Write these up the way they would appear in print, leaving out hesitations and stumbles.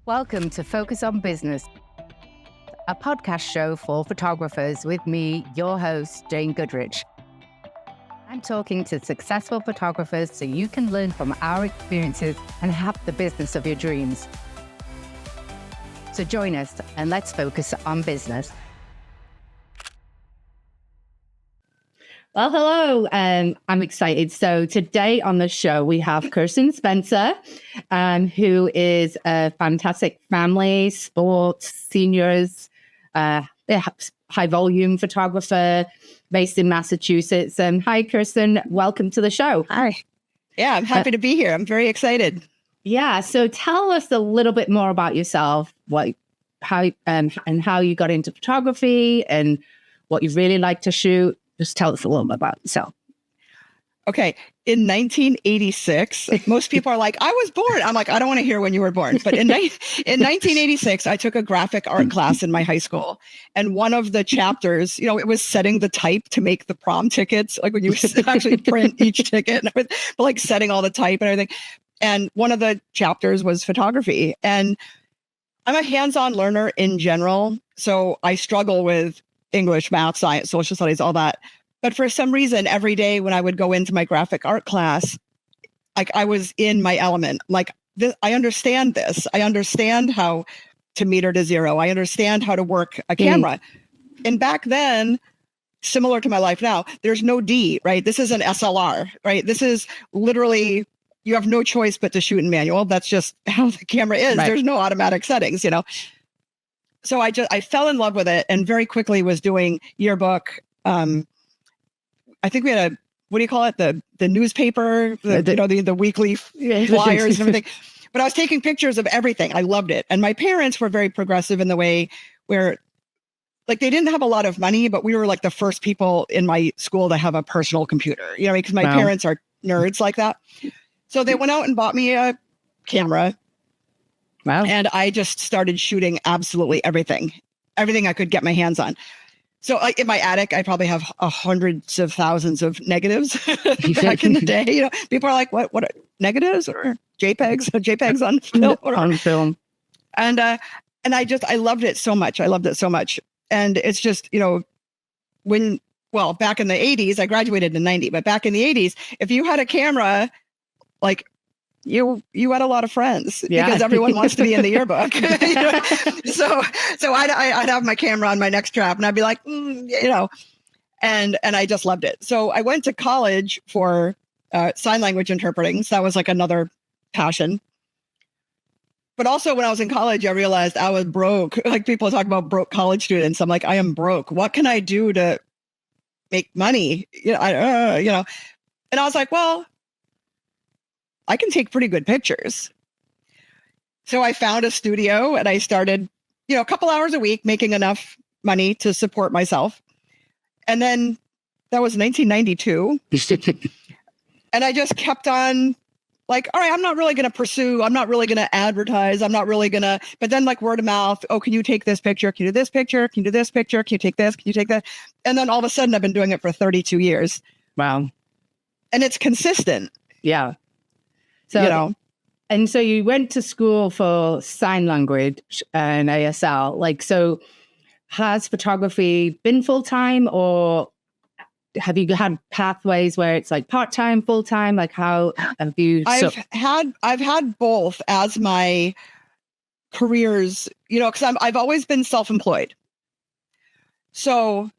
Welcome to Focus on Business, a podcast show for photographers with me, your host, Jane Goodrich. I'm talking to successful photographers so you can learn from our experiences and have the business of your dreams. So join us and let's focus on business. Well, hello, I'm excited. So today on the show, we have Kirsten Spencer, who is a fantastic family, sports, seniors, high volume photographer based in Massachusetts. Hi, Kirsten. Welcome to the show. Hi. Yeah, I'm happy to be here. I'm very excited. Yeah. So tell us a little bit more about yourself, how you got into photography and what you really like to shoot. Just tell us a little bit about yourself. Okay. In 1986, most people are like, I was born. I'm like, I don't want to hear when you were born. But in 1986, I took a graphic art class in my high school. And one of the chapters, it was setting the type to make the prom tickets, like when you actually print each ticket, but like setting all the type and everything. And one of the chapters was photography. And I'm a hands-on learner in general. So I struggle with English, math, science, social studies, all that. But for some reason, every day when I would go into my graphic art class, like I was in my element. Like I understand this. I understand how to meter to zero. I understand how to work a camera. And back then, similar to my life now, there's no D, right? This is an SLR, right? This is literally, you have no choice but to shoot in manual. That's just how the camera is. Right. There's no automatic settings, So I fell in love with it and very quickly was doing yearbook. I think we had a, what do you call it? The newspaper, the weekly flyers and everything. But I was taking pictures of everything. I loved it. And my parents were very progressive in the way where like they didn't have a lot of money, but we were like the first people in my school to have a personal computer, because my parents are nerds like that. So they went out and bought me a camera. Wow. And I just started shooting absolutely everything I could get my hands on. So in my attic, I probably have hundreds of thousands of negatives back in the day. People are like, what are negatives or JPEGs? JPEGs on film? On film. And I loved it so much. And it's just, back in the 80s, I graduated in 90, but back in the 80s, if you had a camera, like, you had a lot of friends because everyone wants to be in the yearbook. So I'd have my camera on my neck strap and I'd be like, and I just loved it. So I went to college for sign language interpreting. So that was like another passion. But also when I was in college, I realized I was broke. Like people talk about broke college students. I'm like, I am broke. What can I do to make money? And I was like, well, I can take pretty good pictures. So I found a studio and I started, a couple hours a week making enough money to support myself. And then that was 1992. And I just kept on like, all right, I'm not really going to pursue. I'm not really going to advertise. I'm not really going to, but then like word of mouth. Oh, can you take this picture? Can you do this picture? Can you do this picture? Can you take this? Can you take that? And then all of a sudden I've been doing it for 32 years. Wow. And it's consistent. Yeah. So, and so you went to school for sign language and ASL. Like, so has photography been full-time or have you had pathways where it's like part-time, full-time? Like how have you? I've had both as my careers, because I've always been self-employed. So,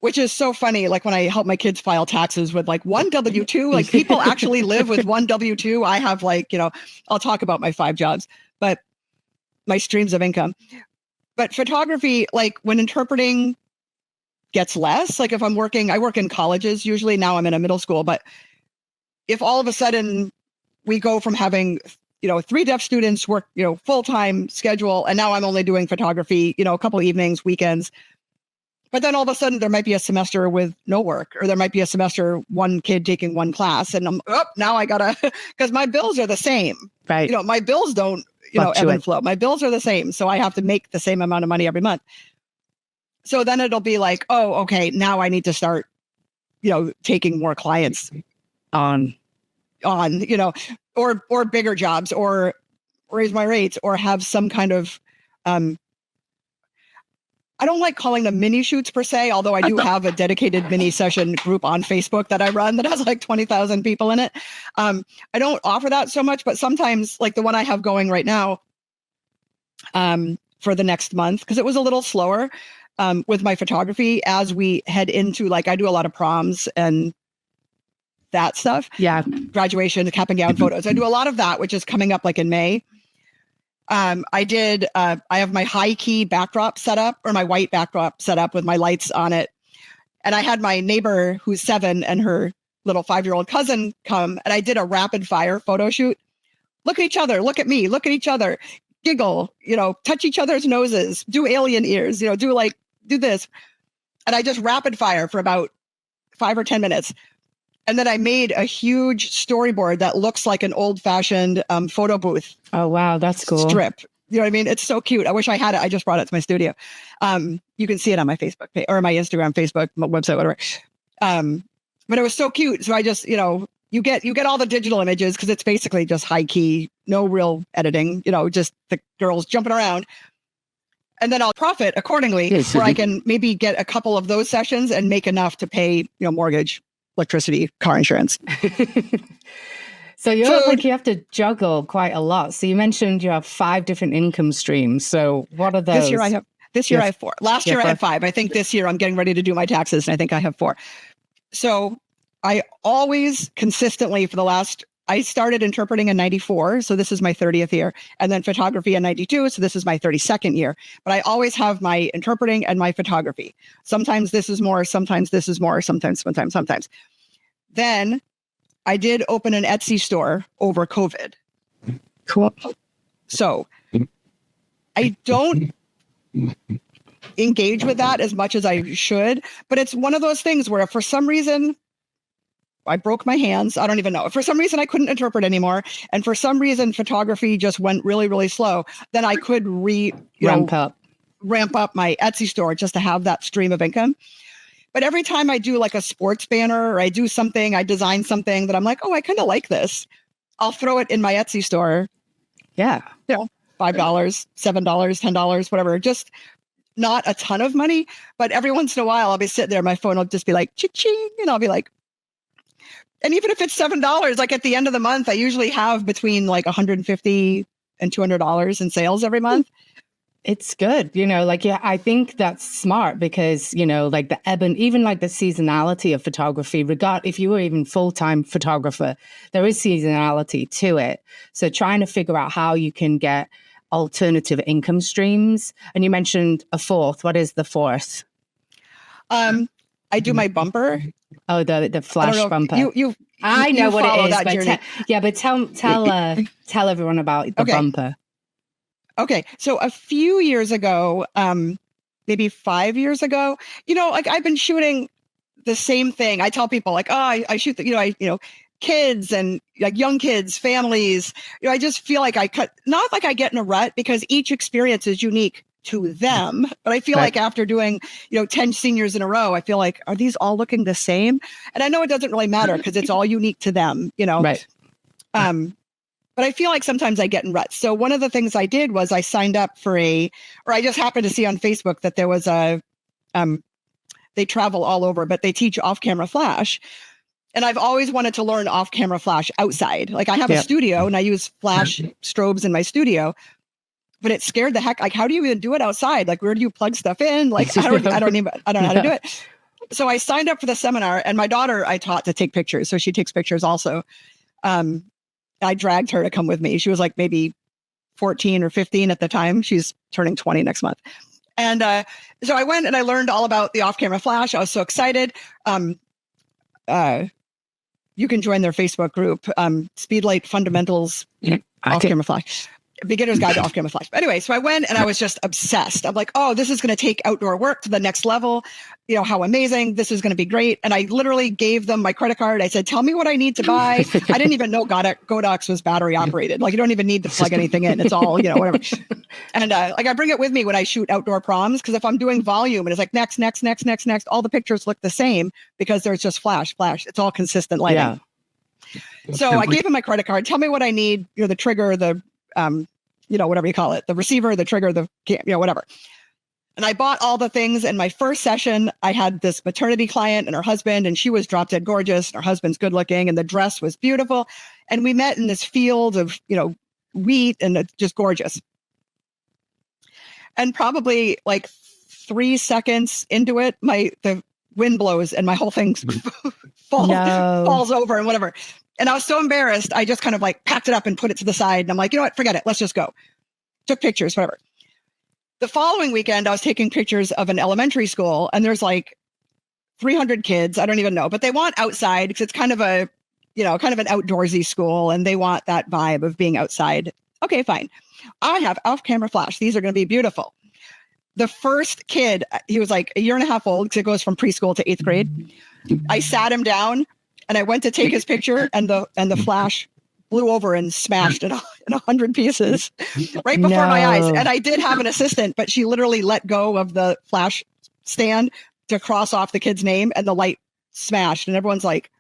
which is so funny, like when I help my kids file taxes with like one W-2, like people actually live with one W-2. I have like, I'll talk about my 5 jobs, but my streams of income. But photography, like when interpreting gets less, like if I work in colleges, usually now I'm in a middle school, but if all of a sudden we go from having, 3 deaf students work, full-time schedule, and now I'm only doing photography, a couple of evenings, weekends. But then all of a sudden there might be a semester with no work, or there might be a semester, one kid taking one class. And now I gotta, because my bills are the same. Right. My bills don't, ebb and flow. My bills are the same. So I have to make the same amount of money every month. So then it'll be like, oh, okay, now I need to start, taking more clients on, or bigger jobs or raise my rates or have some kind of, I don't like calling them mini shoots per se, although I do have a dedicated mini session group on Facebook that I run that has like 20,000 people in it. I don't offer that so much, but sometimes like the one I have going right now for the next month, because it was a little slower with my photography as we head into, like, I do a lot of proms and that stuff. Yeah. Graduation, cap and gown photos. I do a lot of that, which is coming up like in May. I have my high key backdrop set up, or my white backdrop set up with my lights on it. And I had my neighbor who's 7 and her little 5-year-old cousin come, and I did a rapid fire photo shoot. Look at each other, look at me, look at each other, giggle, touch each other's noses, do alien ears, do this. And I just rapid fire for about 5 or 10 minutes. And then I made a huge storyboard that looks like an old-fashioned photo booth. Oh, wow. That's cool. Strip. You know what I mean? It's so cute. I wish I had it. I just brought it to my studio. You can see it on my Facebook page or my Instagram, Facebook, my website, whatever. But it was so cute. So I just, you get all the digital images because it's basically just high key, no real editing, just the girls jumping around. And then I'll profit accordingly, where I can maybe get a couple of those sessions and make enough to pay, mortgage, electricity, car insurance. So you have to juggle quite a lot. So you mentioned you have 5 different income streams. So what are those? This year I have 4. Last year I had 5. I think this year I'm getting ready to do my taxes, and I think I have 4. So I always consistently I started interpreting in 94. So this is my 30th year, and then photography in 92. So this is my 32nd year, but I always have my interpreting and my photography. Sometimes this is more, sometimes this is more, sometimes. Then I did open an Etsy store over COVID. Cool. So I don't engage with that as much as I should, but it's one of those things where if for some reason I broke my hands, I don't even know. If for some reason I couldn't interpret anymore, and for some reason photography just went really, really slow, then I could ramp up my Etsy store just to have that stream of income. But every time I do like a sports banner or I do something, I design something that I'm like, oh, I kind of like this, I'll throw it in my Etsy store. Yeah. $5, $7, $10, whatever. Just not a ton of money. But every once in a while, I'll be sitting there, my phone will just be like, cha-ching, and I'll be like, and even if it's $7, like at the end of the month, I usually have between like $150 and $200 in sales every month. It's good. I think that's smart because, like the ebb and even like the seasonality of photography, if you were even full-time photographer, there is seasonality to it. So trying to figure out how you can get alternative income streams. And you mentioned a 4th. What is the 4th? I do my bumper. Oh, the flash bumper. I know what it is, but tell everyone about the bumper. Okay, so a few years ago, maybe 5 years ago, I've been shooting the same thing. I tell people like, oh, I shoot kids and like young kids, families. I just feel like not like I get in a rut because each experience is unique to them. But I feel like after doing, 10 seniors in a row, I feel like, are these all looking the same? And I know it doesn't really matter because it's all unique to them, Right. But I feel like sometimes I get in ruts. So one of the things I did was I signed up for I just happened to see on Facebook that there was they travel all over, but they teach off-camera flash. And I've always wanted to learn off-camera flash outside. Like I have a studio and I use flash strobes in my studio, but it scared the heck. Like, how do you even do it outside? Like, where do you plug stuff in? Like, I don't know how to do it. So I signed up for the seminar, and my daughter I taught to take pictures. So she takes pictures also. I dragged her to come with me. She was like maybe 14 or 15 at the time. She's turning 20 next month. And so I went and I learned all about the off-camera flash. I was so excited. You can join their Facebook group, Speedlight Fundamentals Off-Camera Flash. Beginner's Guide to Off-Camera Flash. But anyway, so I went and I was just obsessed. I'm like, oh, this is going to take outdoor work to the next level. How amazing. This is going to be great. And I literally gave them my credit card. I said, tell me what I need to buy. I didn't even know Godox was battery operated. Like, you don't even need to plug anything in. It's all, whatever. And I bring it with me when I shoot outdoor proms, because if I'm doing volume and it's like next, all the pictures look the same because there's just flash. It's all consistent lighting. Yeah. So I gave him my credit card. Tell me what I need, the trigger, the whatever you call it, the receiver, the trigger, whatever. And I bought all the things. In my first session, I had this maternity client and her husband, and she was drop dead gorgeous. And her husband's good looking, and the dress was beautiful. And we met in this field of, wheat, and it's just gorgeous. And probably like 3 seconds into it, the wind blows and my whole thing falls over and whatever. And I was so embarrassed. I just kind of like packed it up and put it to the side. And I'm like, you know what? Forget it. Let's just go. Took pictures, whatever. The following weekend, I was taking pictures of an elementary school, and there's like 300 kids. I don't even know, but they want outside because it's kind of an outdoorsy school, and they want that vibe of being outside. Okay, fine. I have off-camera flash. These are going to be beautiful. The first kid, he was like a year and a half old because it goes from preschool to 8th grade. I sat him down and I went to take his picture, and the flash blew over and smashed it in 100 pieces right before my eyes. And I did have an assistant, but she literally let go of the flash stand to cross off the kid's name, and the light smashed. And everyone's like,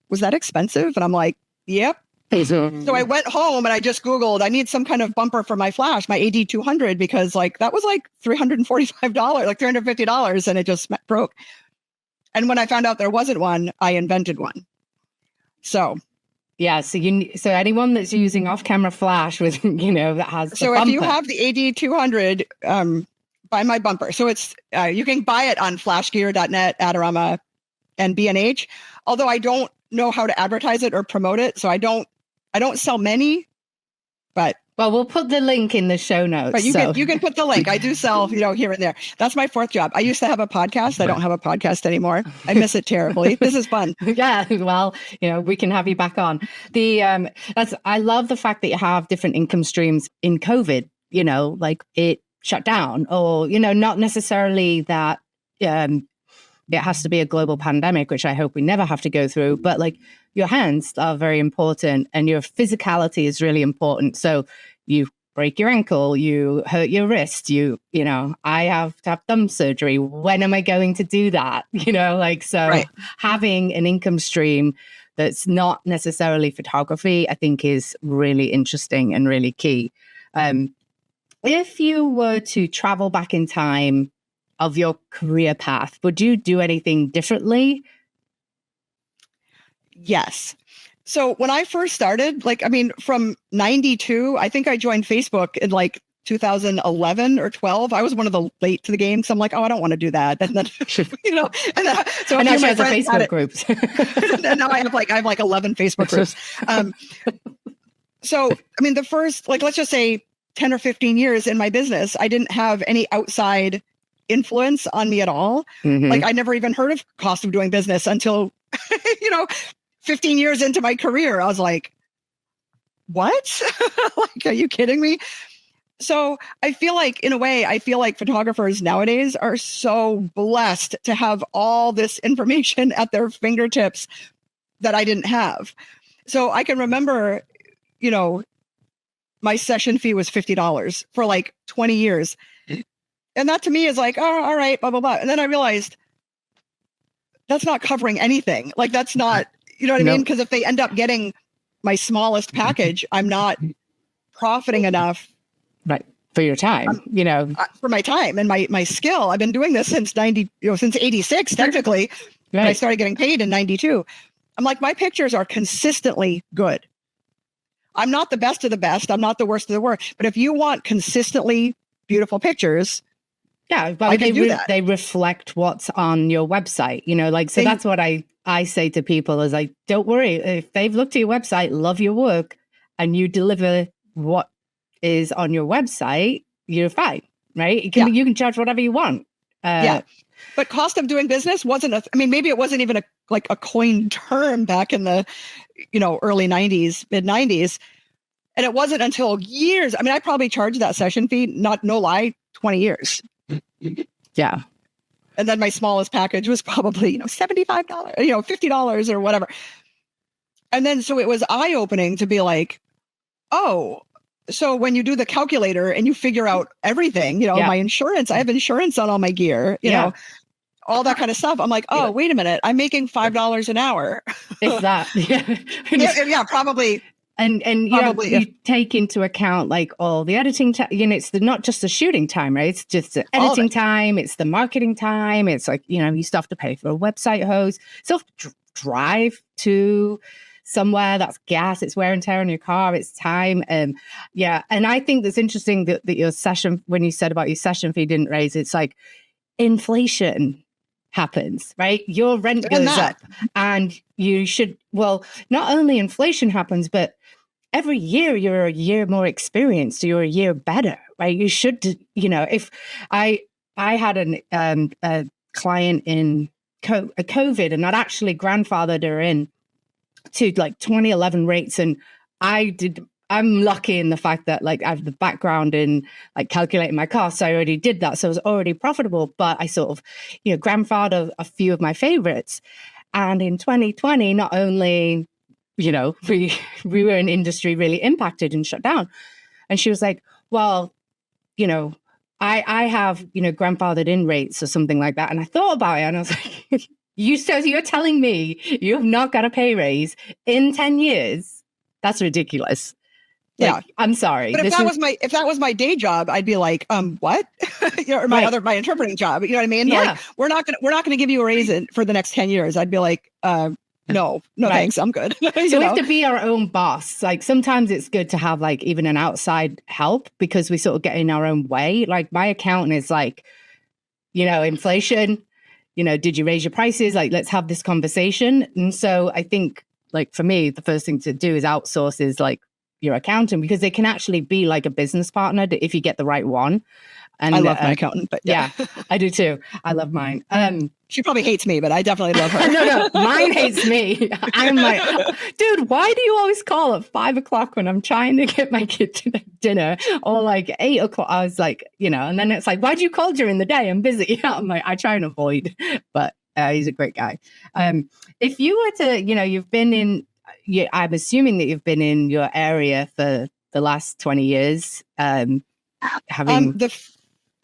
was that expensive? And I'm like, yep. So I went home and I just Googled, I need some kind of bumper for my flash, my AD200, because like that was like $345, like $350, and it just broke. And when I found out there wasn't one, I invented one. So yeah, so anyone that's using off-camera flash with that has the so bumper. If you have the AD200, buy my bumper. So it's you can buy it on flashgear.net, Adorama, and B&H. Although I don't know how to advertise it or promote it, so I don't sell many, but well, we'll put the link in the show notes. But you can put the link. I do sell, here and there. That's my fourth job. I used to have a podcast. I don't have a podcast anymore. I miss it terribly. This is fun. Yeah, well, we can have you back on. I love the fact that you have different income streams in COVID. Like it shut down, or not necessarily that. It has to be a global pandemic, which I hope we never have to go through. But like your hands are very important, and your physicality is really important. So you break your ankle, you hurt your wrist, I have to have thumb surgery. When am I going to do that? Right. Having an income stream that's not necessarily photography, I think is really interesting and really key. If you were to travel back in time of your career path, would you do anything differently? Yes. So when I first started, from 92, I think I joined Facebook in 2011 or 12. I was one of the late to the game. So I'm like, oh, I don't want to do that. And then, so and now she has a Facebook groups. And now I have 11 Facebook groups. So, the first, let's just say 10 or 15 years in my business, I didn't have any outside influence on me at all. Mm-hmm. I never even heard of cost of doing business until, 15 years into my career. I was like, what? Are you kidding me? So I feel in a way, photographers nowadays are so blessed to have all this information at their fingertips that I didn't have. So I can remember, my session fee was $50 for 20 years. And that to me is oh, all right, blah, blah, blah. And then I realized that's not covering anything. That's not, you know what I mean? Because if they end up getting my smallest package, I'm not profiting enough. Right. For your time, for my time and my skill. I've been doing this since since 86, technically. Right. And I started getting paid in 92. I'm like, my pictures are consistently good. I'm not the best of the best. I'm not the worst of the worst. But if you want consistently beautiful pictures, yeah, well, they reflect what's on your website, that's what I say to people is don't worry, if they've looked at your website, love your work, and you deliver what is on your website, you're fine, right? You can charge whatever you want. But cost of doing business wasn't maybe it wasn't even a coined term back in the, early 90s, mid 90s. And it wasn't until years. I probably charged that session fee, no lie, 20 years. Yeah. And then my smallest package was probably, $75, $50 or whatever. And then, so it was eye-opening to be oh, so when you do the calculator and you figure out everything, my insurance, I have insurance on all my gear, all that kind of stuff. I'm like, oh, wait a minute. I'm making $5 an hour. Is that? Yeah, probably And Probably you take into account like all the editing time, it's not just the shooting time, right? It's just the editing time, it's the marketing time, it's like, you still have to pay for a website host, still have to drive to somewhere, that's gas, it's wear and tear on your car, it's time. And I think that's interesting that your session, when you said about your session fee didn't raise, it's like inflation happens, right? Your rent goes up and you should, not only inflation happens, but every year you're a year more experienced, you're a year better, right? You should, if I had a client in COVID and I'd actually grandfathered her in to like 2011 rates. And I'm lucky in the fact that like I have the background in like calculating my costs. I already did that. So it was already profitable, but I sort of, grandfathered a few of my favorites. And in 2020, not only, we were an industry really impacted and shut down. And she was like, well, I have, grandfathered in rates or something like that. And I thought about it and I was like, you're telling me you have not got a pay raise in 10 years? That's ridiculous. Like, I'm sorry. But if that was my day job, I'd be like, what? Or my interpreting job. You know what I mean? Yeah. Like, we're not gonna give you a raise for the next 10 years. I'd be like, no, thanks. I'm good. So we have to be our own boss. Like sometimes it's good to have like even an outside help because we sort of get in our own way. Like my accountant is like, inflation, did you raise your prices? Like, let's have this conversation. And so I think like for me, the first thing to do is outsource is like your accountant because they can actually be like a business partner if you get the right one. And I love my accountant, but yeah, I do too. I love mine. She probably hates me, but I definitely love her. No, mine hates me. I'm like, dude, why do you always call at 5:00 when I'm trying to get my kid to dinner or like 8:00? I was like, and then it's like, why do you call during the day? I'm busy. I'm like, I try and avoid, but he's a great guy. If you were to, you've been in, I'm assuming that you've been in your area for the last 20 years.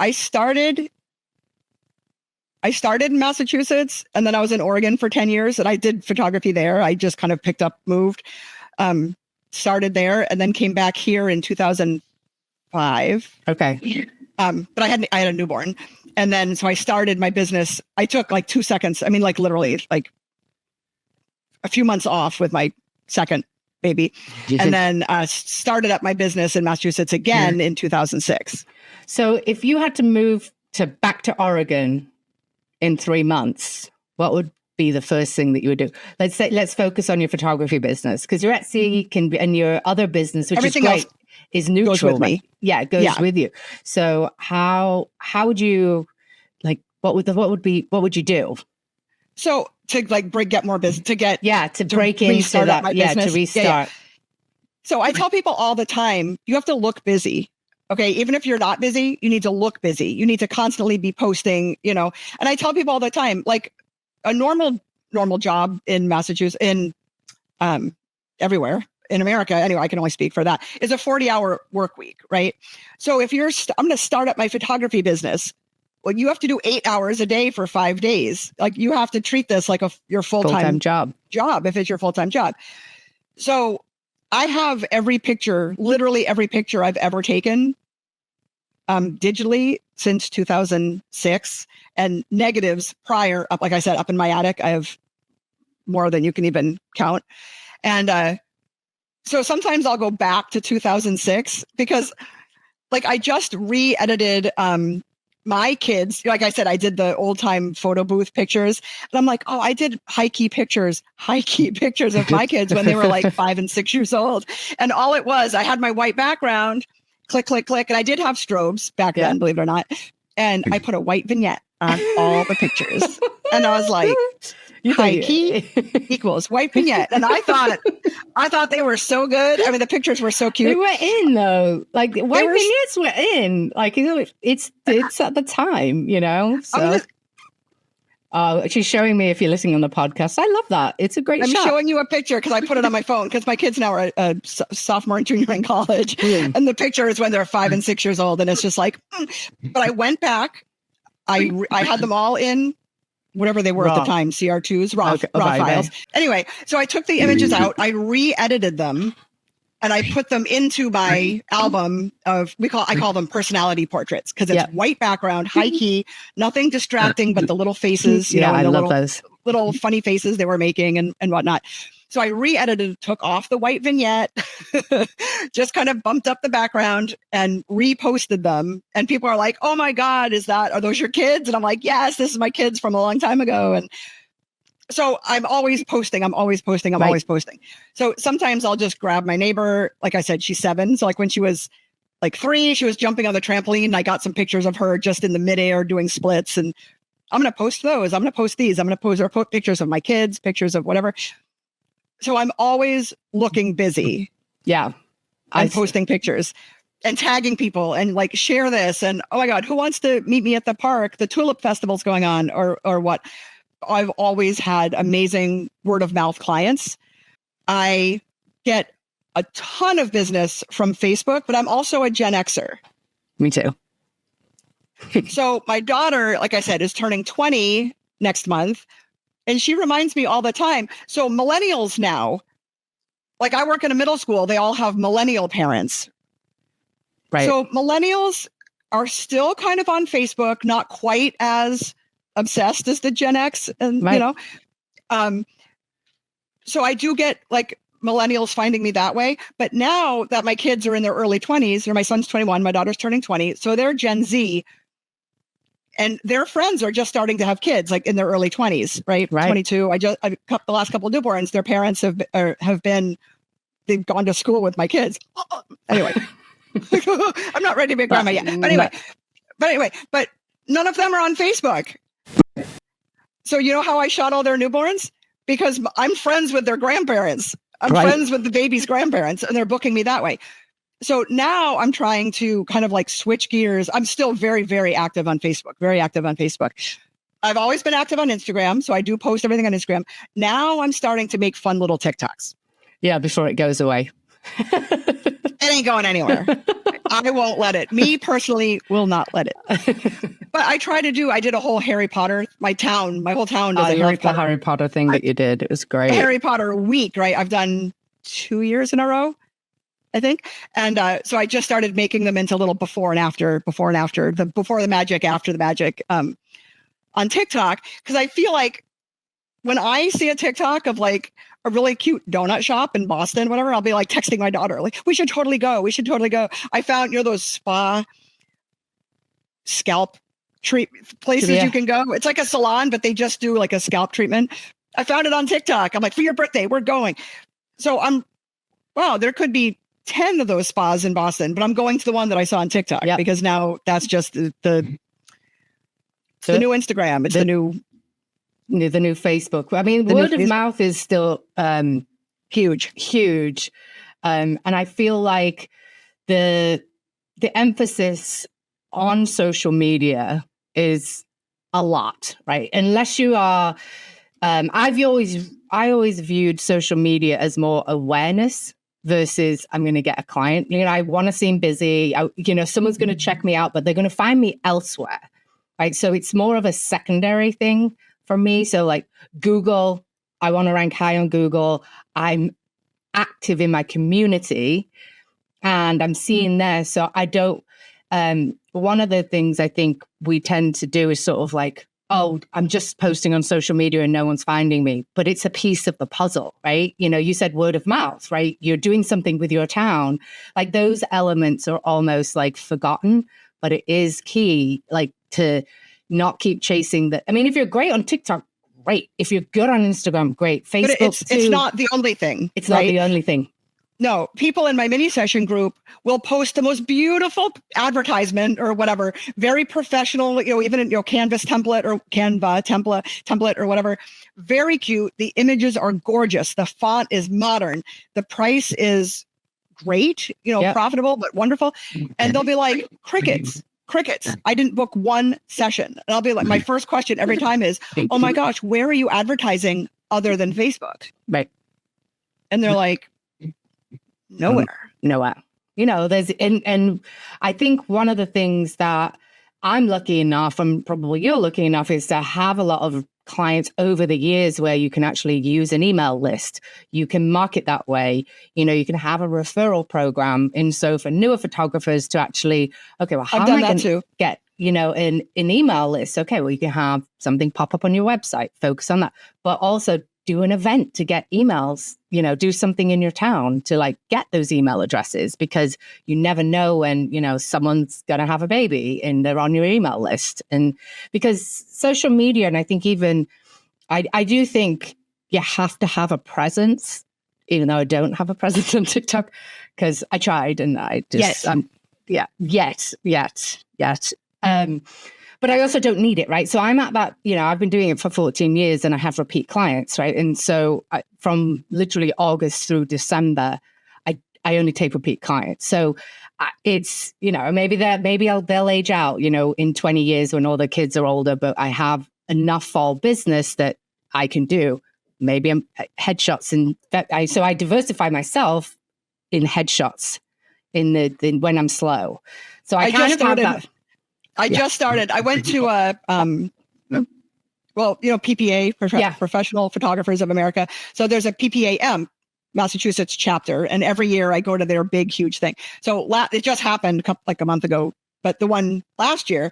I started in Massachusetts and then I was in Oregon for 10 years and I did photography there. I just kind of moved, started there and then came back here in 2005. Okay. But I had a newborn. And then, so I started my business. I took like 2 seconds. I mean, like literally like a few months off with my second baby. And then started up my business in Massachusetts again in 2006. So if you had to move back to Oregon in 3 months, what would be the first thing that you would do? Let's focus on your photography business because your Etsy can be, and your other business, which everything is great, else is neutral. Goes with me. Yeah, it goes with you. So how would you like? What would you do? So to like get more business, to break into that, to restart. Yeah. So I tell people all the time, you have to look busy. Okay. Even if you're not busy, you need to look busy. You need to constantly be posting, and I tell people all the time, like a normal job in Massachusetts, everywhere in America, anyway, I can only speak for that, is a 40-hour work week. Right. So if I'm going to start up my photography business, well, you have to do 8 hours a day for 5 days. Like you have to treat this like your full-time job if it's your full-time job. So I have literally every picture I've ever taken digitally since 2006 and negatives prior up, like I said, up in my attic. I have more than you can even count. And so sometimes I'll go back to 2006 because like I just re-edited my kids. Like I said, I did the old time photo booth pictures and I'm like, oh, I did high key pictures of my kids when they were like 5 and 6 years old. And all it was, I had my white background, click, click, click. And I did have strobes back then, believe it or not. And I put a white vignette on all the pictures. And I was like, high key equals white vignette. And I thought they were so good. I mean, the pictures were so cute. They were in though. Like white vignettes were in. Like, it's at the time, So she's showing me if you're listening on the podcast. I love that. It's a great shot. I'm showing you a picture because I put it on my phone because my kids now are a sophomore and junior in college. And the picture is when they're 5 and 6 years old. And it's just like, but I went back. I had them all in whatever they were at the time, CR2s, raw files. Anyway, so I took the images out. I re-edited them and I put them into my album of, I call them personality portraits, because it's white background, high key, nothing distracting but the little faces, you know, I and the love those little funny faces they were making and whatnot. So I re-edited, took off the white vignette, just kind of bumped up the background and reposted them. And people are like, oh my God, are those your kids? And I'm like, yes, this is my kids from a long time ago. And so I'm always posting. I'm always posting. So sometimes I'll just grab my neighbor. Like I said, she's 7. So like when she was like 3, she was jumping on the trampoline. And I got some pictures of her just in the midair doing splits. And I'm going to post those. I'm going to post these. I'm going to post pictures of my kids, pictures of whatever. So I'm always looking busy. Yeah. I'm posting pictures and tagging people and like, share this. And oh my God, who wants to meet me at the park? The Tulip Festival's going on or what? I've always had amazing word of mouth clients. I get a ton of business from Facebook, but I'm also a Gen Xer. Me too. So my daughter, like I said, is turning 20 next month. And she reminds me all the time. So millennials now, like I work in a middle school, they all have millennial parents. Right. So millennials are still kind of on Facebook, not quite as obsessed as the Gen X and, you know, so I do get like millennials finding me that way. But now that my kids are in their early 20s, or my son's 21, my daughter's turning 20. So they're Gen Z and their friends are just starting to have kids like in their early 20s, right? 22. The last couple of newborns, their parents they've gone to school with my kids. Anyway, I'm not ready to be a grandma yet. But none of them are on Facebook. So you know how I shot all their newborns? Because I'm friends with their grandparents. I'm friends with the baby's grandparents, and they're booking me that way. So now I'm trying to kind of like switch gears. I'm still very, very active on Facebook, I've always been active on Instagram. So I do post everything on Instagram. Now I'm starting to make fun little TikToks. Yeah, before it goes away. It ain't going anywhere. I won't let it. Me personally will not let it. But I did a whole Harry Potter, my whole town does a Harry Potter thing that you did. It was great. Harry Potter week, right? I've done 2 years in a row, I think. And so I just started making them into little before and after, before the magic, after the magic on TikTok. Because I feel like when I see a TikTok of like a really cute donut shop in Boston, whatever, I'll be like texting my daughter, like, we should totally go. I found, those spa scalp places you can go. It's like a salon, but they just do like a scalp treatment. I found it on TikTok. I'm like, for your birthday, we're going. So there could be 10 of those spas in Boston, but I'm going to the one that I saw on TikTok because now that's just the new Instagram. It's the new Facebook. I mean, word of mouth is still huge. And I feel like the emphasis on social media is a lot, right? Unless you are, I always viewed social media as more awareness versus I'm going to get a client. I want to seem busy. Someone's going to check me out, but they're going to find me elsewhere, right? So it's more of a secondary thing for me. So like Google, I want to rank high on Google. I'm active in my community and I'm seeing there. So I don't, one of the things I think we tend to do is sort of like, oh, I'm just posting on social media and no one's finding me, but it's a piece of the puzzle, right? You said word of mouth, right? You're doing something with your town. Like those elements are almost like forgotten, but it is key, like to not keep chasing that. I mean, if you're great on TikTok, great. If you're good on Instagram, great. Facebook, but it's not the only thing. It's not the only thing. No, people in my mini session group will post the most beautiful advertisement or whatever, very professional, even in Canvas template or Canva template or whatever. Very cute. The images are gorgeous. The font is modern. The price is great, profitable, but wonderful. And they'll be like, crickets. I didn't book one session. And I'll be like, my first question every time is, oh my gosh, where are you advertising other than Facebook? Right. And they're like, nowhere. There's, and I think one of the things that I'm lucky enough, and probably you're lucky enough, is to have a lot of clients over the years where you can actually use an email list. You can market that way. You can have a referral program. And so for newer photographers to actually, okay, well, how am I going to get, an email list? Okay, well, you can have something pop up on your website, focus on that, but also do an event to get emails, do something in your town to like get those email addresses, because you never know when, someone's going to have a baby and they're on your email list. And because social media, and I think even, I do think you have to have a presence, even though I don't have a presence on TikTok, because I tried and I just, yet. But I also don't need it, right? So I'm at that, I've been doing it for 14 years and I have repeat clients, right? And so from literally August through December, I only take repeat clients. So it's, maybe they'll age out, in 20 years when all the kids are older, but I have enough fall business that I can do. Maybe I'm headshots. So I diversify myself in headshots when I'm slow. So I kind of have that. I just started. I went to PPA, Professional Photographers of America. So there's a PPAM, Massachusetts chapter, and every year I go to their big, huge thing. So it just happened like a month ago, but the one last year,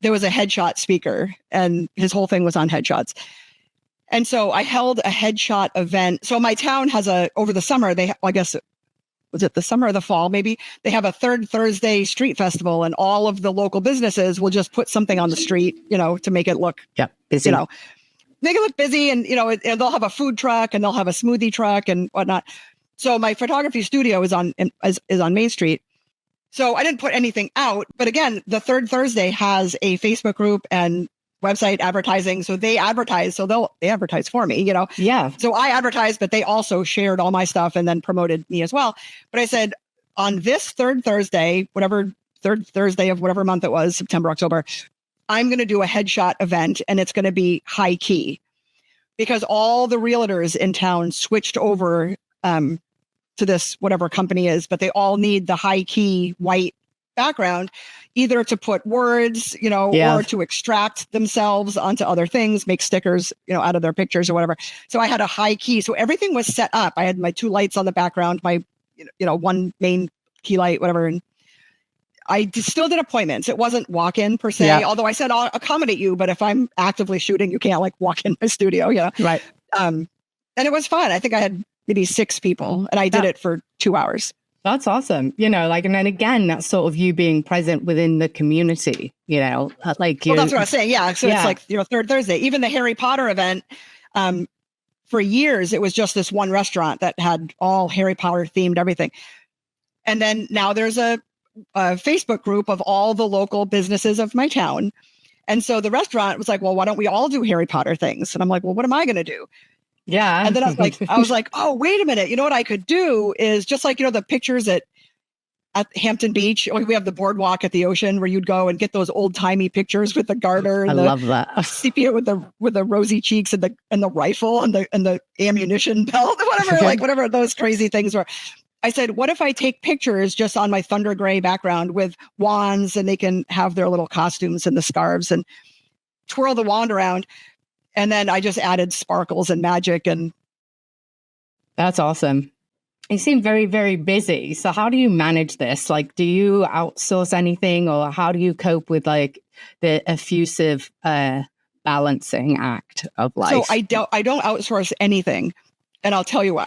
there was a headshot speaker, and his whole thing was on headshots. And so I held a headshot event. So my town has over the summer, was it the summer or the fall? Maybe they have a third Thursday street festival, and all of the local businesses will just put something on the street, to make it look, busy. Make it look busy. And, and they'll have a food truck and they'll have a smoothie truck and whatnot. So my photography studio is on Main Street. So I didn't put anything out, but again, the third Thursday has a Facebook group and website advertising. So they advertise. So they advertise for me, Yeah. So I advertised, but they also shared all my stuff and then promoted me as well. But I said, on this third Thursday, third Thursday of whatever month it was, September, October, I'm going to do a headshot event, and it's going to be high key, because all the realtors in town switched over to this, whatever company is, but they all need the high key white background, either to put words, or to extract themselves onto other things, make stickers, out of their pictures or whatever. So I had a high key. So everything was set up. I had my 2 lights on the background, my, one main key light, whatever. And I still did appointments. It wasn't walk-in per se, although I said, I'll accommodate you, but if I'm actively shooting, you can't like walk in my studio, Right. And it was fun. I think I had maybe 6 people, and I did it for 2 hours. That's awesome. And then again, that's sort of you being present within the community, well, that's what I was saying. Yeah. So it's like, third Thursday, even the Harry Potter event, for years, it was just this one restaurant that had all Harry Potter themed everything. And then now there's a Facebook group of all the local businesses of my town. And so the restaurant was like, well, why don't we all do Harry Potter things? And I'm like, well, what am I going to do? Yeah. And then I was like, oh, wait a minute. You know what I could do is just like, the pictures at Hampton Beach. We have the boardwalk at the ocean where you'd go and get those old timey pictures with the garter. And I love that. Sepia with the rosy cheeks and the rifle and the ammunition belt, whatever those crazy things were. I said, what if I take pictures just on my thunder gray background with wands, and they can have their little costumes and the scarves and twirl the wand around. And then I just added sparkles and magic. And that's awesome. You seem very, very busy. So how do you manage this? Like, do you outsource anything, or how do you cope with like the effusive balancing act of life? So I don't outsource anything, and I'll tell you why.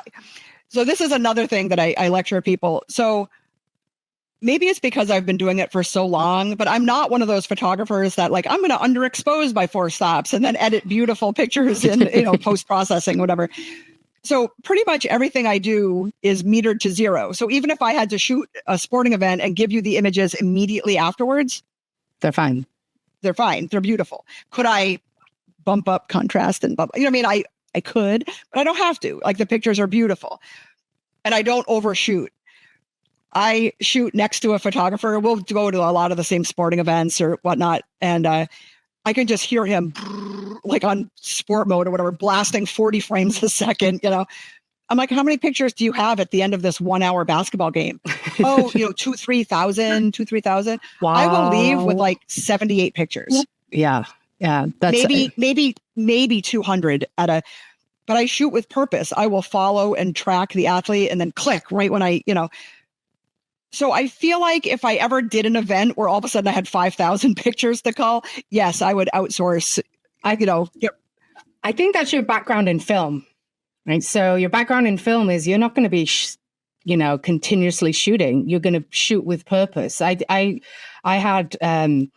So this is another thing that I lecture people. So maybe it's because I've been doing it for so long, but I'm not one of those photographers that like, I'm going to underexpose by 4 stops and then edit beautiful pictures in, post-processing, whatever. So pretty much everything I do is metered to 0. So even if I had to shoot a sporting event and give you the images immediately afterwards, they're fine. They're fine. They're beautiful. Could I bump up contrast and bump? I could, but I don't have to. Like, the pictures are beautiful, and I don't overshoot. I shoot next to a photographer. We'll go to a lot of the same sporting events or whatnot, and I can just hear him like on sport mode or whatever, blasting 40 frames a second. I'm like, how many pictures do you have at the end of this 1 hour basketball game? Oh, 3,000. Wow. I will leave with like 78 pictures. Yeah. Yeah, that's maybe 200 at a, but I shoot with purpose. I will follow and track the athlete and then click right when so I feel like if I ever did an event where all of a sudden I had 5,000 pictures to call, yes, I would outsource. I think that's your background in film, right? So your background in film is you're not going to be, continuously shooting. You're going to shoot with purpose. I had, I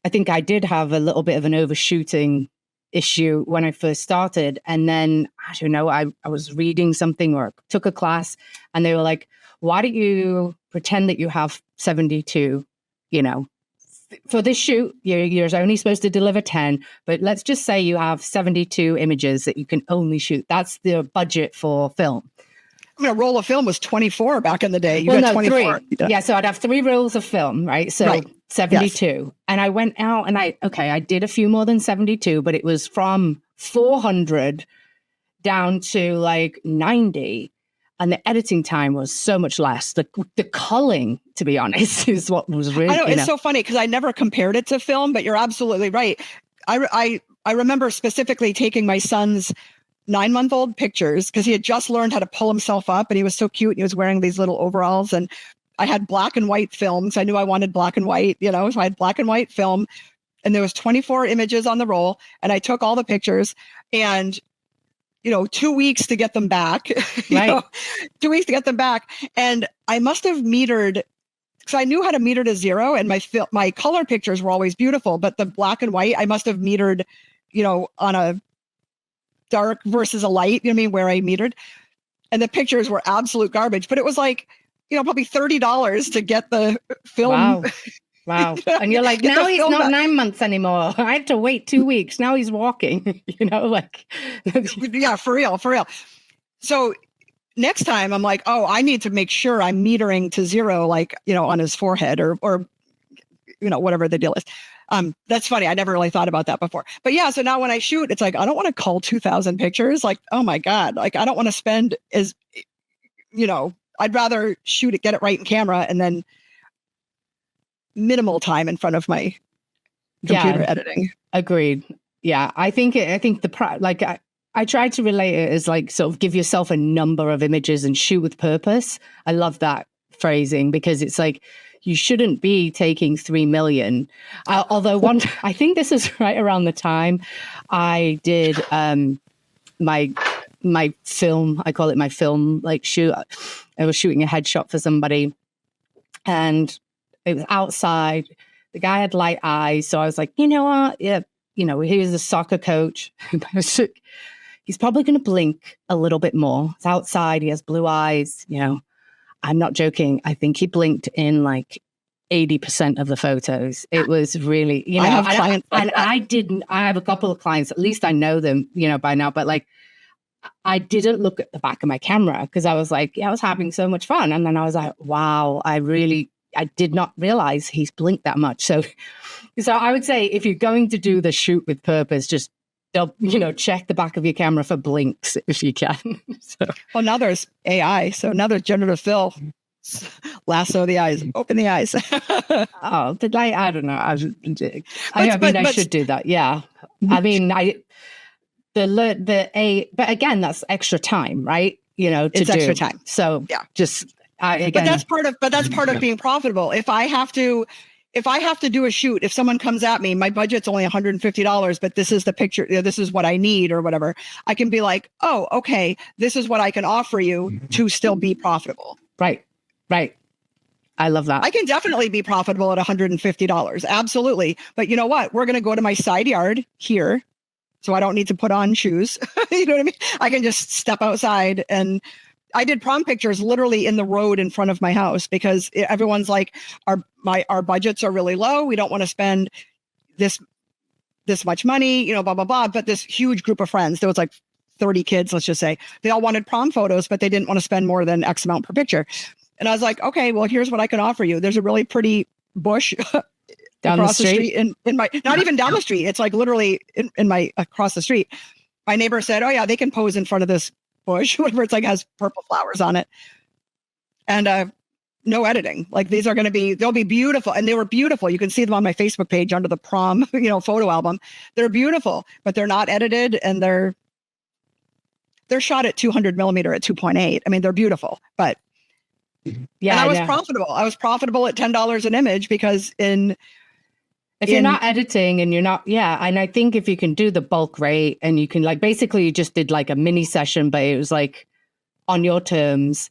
think I did have a little bit of an overshooting issue when I first started. And then, I don't know, I was reading something or took a class and they were like, why don't you pretend that you have 72, for this shoot, you're only supposed to deliver 10, but let's just say you have 72 images that you can only shoot. That's the budget for film. I mean, a roll of film was 24 back in the day. You got 24. 3. Yeah, so I'd have 3 rolls of film, right? So right. 72. Yes. And I went out and I did a few more than 72, but it was from 400 down to like 90. And the editing time was so much less. The culling, to be honest, is what was really. I know it's so funny because I never compared it to film, but you're absolutely right. I remember specifically taking my son's 9-month-old pictures because he had just learned how to pull himself up, and he was so cute. And he was wearing these little overalls, and I had black and white films. I knew I wanted black and white, so I had black and white film, and there was 24 images on the roll, and I took all the pictures and. 2 weeks to get them back, right. 2 weeks to get them back. And I must have metered because I knew how to meter to 0 and my color pictures were always beautiful, but the black and white, I must have metered, on a dark versus a light, where I metered, and the pictures were absolute garbage, but it was like, probably $30 to get the film. Wow. And you're like, now he's not 9 months anymore. I had to wait 2 weeks. Now he's walking, Yeah, for real. So next time I'm like, oh, I need to make sure I'm metering to 0, like, on his forehead or whatever the deal is. That's funny. I never really thought about that before. But yeah, so now when I shoot, it's like, I don't want to cull 2,000 pictures. Like, oh my God, like, I don't want to spend I'd rather shoot it, get it right in camera, and then minimal time in front of my computer editing. Agreed. Yeah, I think I tried to relate it as like sort of give yourself a number of images and shoot with purpose. I love that phrasing because it's like you shouldn't be taking 3 million. Although I think this is right around the time I did my film. I call it my film like shoot. I was shooting a headshot for somebody, and it was outside. The guy had light eyes. So I was like, you know what? Yeah, he was a soccer coach. He's probably going to blink a little bit more. It's outside. He has blue eyes. I'm not joking. I think he blinked in like 80% of the photos. It was really, I have clients. I have a couple of clients, at least I know them, by now, but like, I didn't look at the back of my camera because I was like, I was having so much fun. And then I was like, wow, I did not realize he's blinked that much. So I would say if you're going to do the shoot with purpose, just, check the back of your camera for blinks if you can. Well, now there's AI. So now there's generative fill. Lasso the eyes, open the eyes. I don't know. I should do that. Yeah. I mean, but again, that's extra time, right? It's extra time. So yeah, just, again, but that's part of being profitable. If I have to do a shoot, if someone comes at me, my budget's only $150, but this is the picture, this is what I need or whatever, I can be like, oh, okay, this is what I can offer you to still be profitable. Right. I love that. I can definitely be profitable at $150. Absolutely. But you know what? We're going to go to my side yard here. So I don't need to put on shoes. You know what I mean? I can just step outside, and I did prom pictures literally in the road in front of my house because everyone's like, our budgets are really low. We don't want to spend this much money, blah, blah, blah. But this huge group of friends, there was like 30 kids, let's just say, they all wanted prom photos, but they didn't want to spend more than X amount per picture. And I was like, okay, well, here's what I can offer you. There's a really pretty bush down across the street in my, not even down the street. It's like literally in my, across the street. My neighbor said, oh yeah, they can pose in front of this bush, whatever. It's like has purple flowers on it. And no editing. Like these are going to be, they'll be beautiful. And they were beautiful. You can see them on my Facebook page under the prom, photo album. They're beautiful, but they're not edited, and they're shot at 200 millimeter at 2.8. I mean, they're beautiful, but yeah, and I was profitable. I was profitable at $10 an image because if you're not editing and you're not, and I think if you can do the bulk rate and you can basically you just did a mini session, but it was on your terms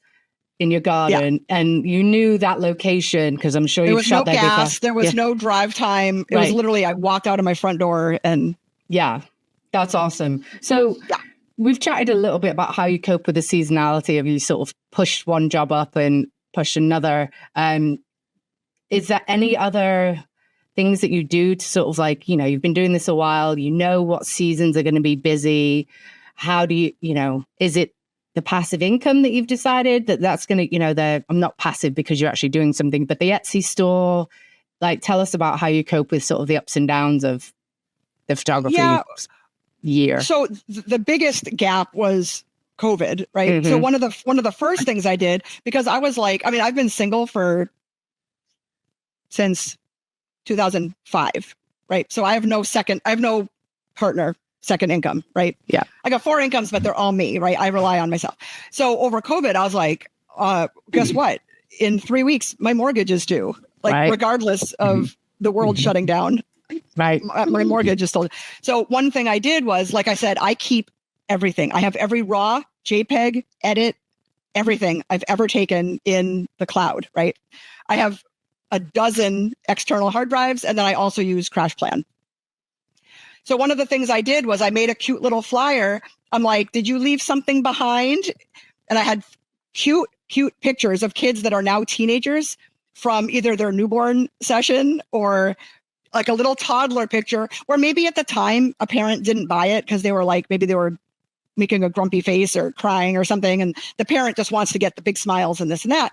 in your garden, and you knew that location because I'm sure you've shot there before. There was no gas, there was no drive time. It was literally, I walked out of my front door and. Yeah, that's awesome. So we've chatted a little bit about how you cope with the seasonality of you sort of push one job up and push another. Is there any other things that you do to sort of you've been doing this a while, what seasons are going to be busy? How do you, is it the passive income that you've decided that's going to, I'm not passive because you're actually doing something, but the Etsy store, tell us about how you cope with sort of the ups and downs of the photography year. So the biggest gap was COVID, right? Mm-hmm. So one of the first things I did, because I was I've been single since 2005, right? So I have no partner, second income, right? Yeah. I got 4 incomes, but they're all me, right? I rely on myself. So over COVID, I was guess what? In 3 weeks, my mortgage is due, regardless of the world shutting down. Right. My mortgage is still. So one thing I did was, like I said, I keep everything. I have every raw JPEG, edit, everything I've ever taken in the cloud, right? I have a dozen external hard drives, and then I also use CrashPlan. So one of the things I did was I made a cute little flyer. I'm like, did you leave something behind? And I had cute pictures of kids that are now teenagers from either their newborn session or a little toddler picture, or maybe at the time a parent didn't buy it because they were maybe they were making a grumpy face or crying or something. And the parent just wants to get the big smiles and this and that.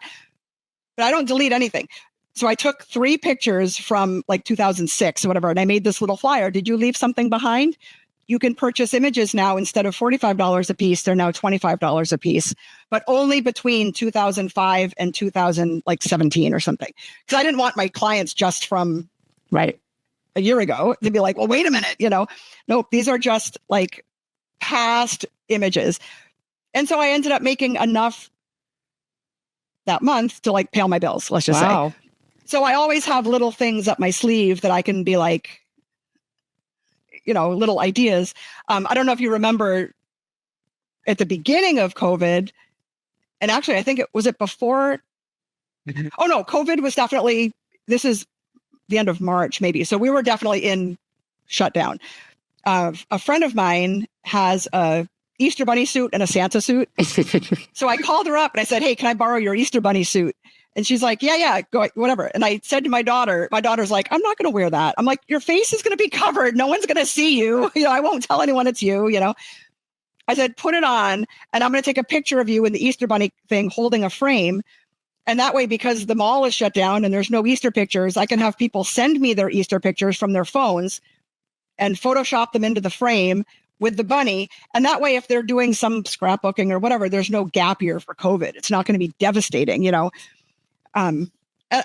But I don't delete anything. So I took 3 pictures from 2006 or whatever, and I made this little flyer. Did you leave something behind? You can purchase images now. Instead of $45 a piece, they're now $25 a piece, but only between 2005 and 2017 or something. Because I didn't want my clients just from a year ago. They'd be like, well, wait a minute, nope, these are just past images. And so I ended up making enough that month to pay all my bills, let's just say. So I always have little things up my sleeve that I can be little ideas. I don't know if you remember at the beginning of COVID, and actually, I think it was before. Oh no, COVID was definitely, this is the end of March, maybe. So we were definitely in shutdown. A friend of mine has a Easter bunny suit and a Santa suit. So I called her up and I said, hey, can I borrow your Easter bunny suit? And she's like, yeah, go, whatever. And I said to my daughter's like, I'm not going to wear that. I'm like, your face is going to be covered. No one's going to see you. I won't tell anyone it's you, I said, put it on and I'm going to take a picture of you in the Easter bunny thing holding a frame. And that way, because the mall is shut down and there's no Easter pictures, I can have people send me their Easter pictures from their phones and Photoshop them into the frame with the bunny. And that way, if they're doing some scrapbooking or whatever, there's no gap year for COVID. It's not going to be devastating, and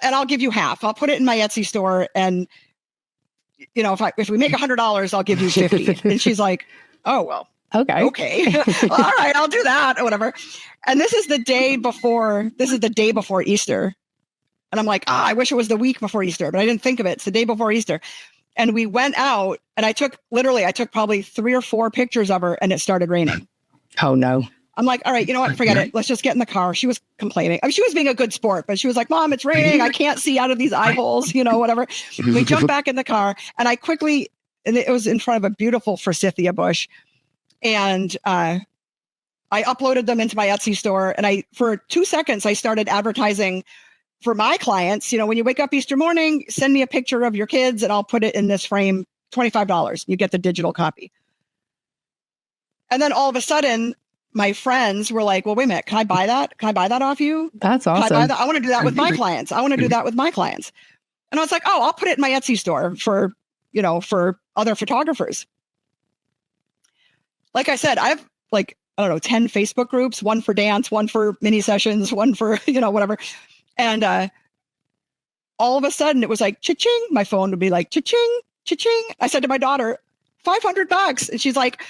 I'll give you half. I'll put it in my Etsy store. And, if we make $100, I'll give you 50. And she's like, oh, well, okay. All right, I'll do that or whatever. And this is the day before Easter. And I'm like, I wish it was the week before Easter, but I didn't think of it. It's the day before Easter. And we went out and I took probably 3 or 4 pictures of her and it started raining. Oh no. I'm like, all right, you know what? Forget it. Let's just get in the car. She was complaining. I mean, she was being a good sport, but she was like, Mom, it's raining. I can't see out of these eye holes, whatever. We jumped back in the car and and it was in front of a beautiful forsythia bush. And I uploaded them into my Etsy store. And for 2 seconds, I started advertising for my clients. When you wake up Easter morning, send me a picture of your kids and I'll put it in this frame, $25. You get the digital copy. And then all of a sudden, my friends were like, well, wait a minute, can I buy that? Can I buy that off you? That's awesome. Can I buy that? I want to do that with my clients. And I was like, oh, I'll put it in my Etsy store for other photographers. Like I said, I have 10 Facebook groups, one for dance, one for mini sessions, one for, whatever. And all of a sudden it was like, cha-ching. My phone would be like, cha-ching, cha-ching. I said to my daughter, $500. And she's like,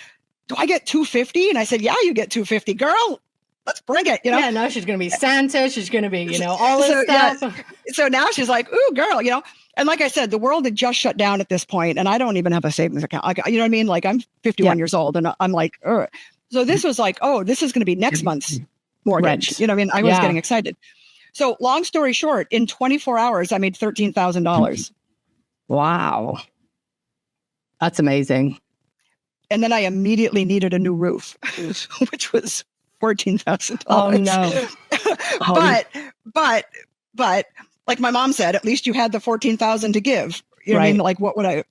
do I get 250? And I said, yeah, you get 250, girl. Let's bring it, Yeah, now she's going to be Santa. She's going to be, all this stuff. Yeah. So now she's like, ooh, girl, And like I said, the world had just shut down at this point, and I don't even have a savings account. Like, you know what I mean? Like, I'm 51 years old, and I'm like, ugh. So this was like, oh, this is going to be next month's mortgage. Rent. You know what I mean? I was getting excited. So long story short, in 24 hours, I made $13,000. Wow. That's amazing. And then I immediately needed a new roof, which was $14,000. Oh no. But like my mom said, at least you had the $14,000 to give. You know what I mean? Like, what would I,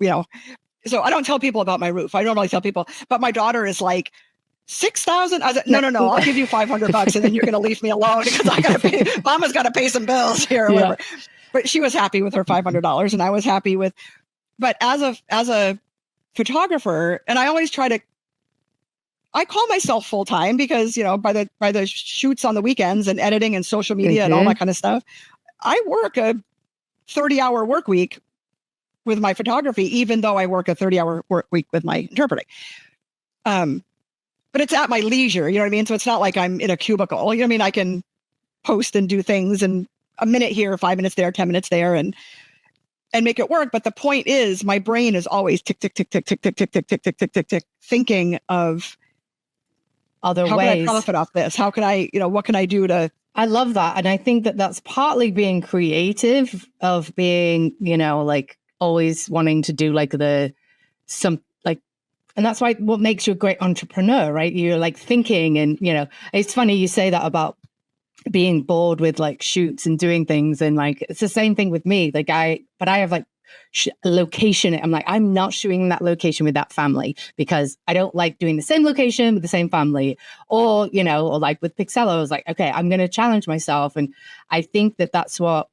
So I don't tell people about my roof. I don't really tell people, but my daughter is like, 6,000. I said, no. I'll give you $500 and then you're going to leave me alone because I got to pay. Mama's got to pay some bills here. Or whatever. But she was happy with her $500 and I was happy with, but as a photographer, and I always I call myself full-time because, by the shoots on the weekends and editing and social media and all that kind of stuff, I work a 30-hour work week with my photography, even though I work a 30-hour work week with my interpreting. But it's at my leisure, you know what I mean? So it's not like I'm in a cubicle, you know what I mean? I can post and do things and a minute here, 5 minutes there, 10 minutes there, and make it work. But the point is my brain is always tick, tick, tick, tick, tick, tick, tick, tick, tick, tick, tick, tick, tick, thinking of other ways. How can I profit off this? How can I, what can I do to... I love that. And I think that that's partly being creative, of being, like always wanting to do like and that's why what makes you a great entrepreneur, right? You're like thinking and, it's funny you say that about being bored with like shoots and doing things. And like, it's the same thing with me. Like I have like a location. I'm like, I'm not shooting that location with that family because I don't like doing the same location with the same family. Or, or like with Pixella, I was like, okay, I'm going to challenge myself. And I think that that's what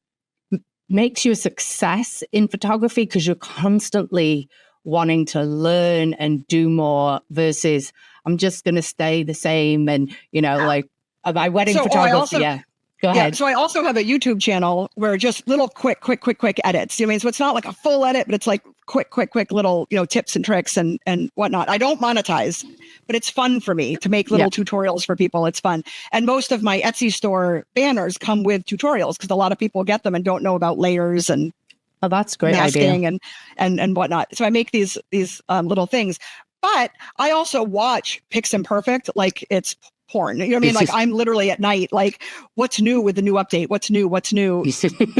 makes you a success in photography, because you're constantly wanting to learn and do more versus I'm just going to stay the same. And, like my wedding photography. Go ahead. So I also have a YouTube channel where just little quick edits. I mean, so it's not like a full edit, but it's like quick little, tips and tricks and whatnot. I don't monetize, but it's fun for me to make little tutorials for people. It's fun. And most of my Etsy store banners come with tutorials because a lot of people get them and don't know about layers and that's great masking idea. and whatnot. So I make these little things, but I also watch Pix Imperfect like it's porn. You know what I mean? Like I'm literally at night, like what's new with the new update? What's new?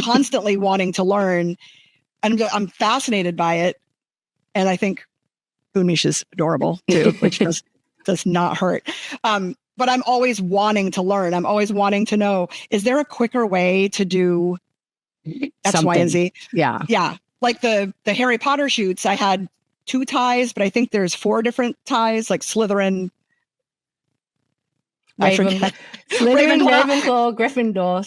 Constantly wanting to learn. And I'm fascinated by it. And I think Unish is adorable too, which does not hurt. But I'm always wanting to learn. I'm always wanting to know, is there a quicker way to do X, Y, and Z? Yeah. Yeah. Like the Harry Potter shoots, I had 2 ties, but I think there's 4 different ties, like Slytherin, Slytherin, Ravenclaw, Gryffindor,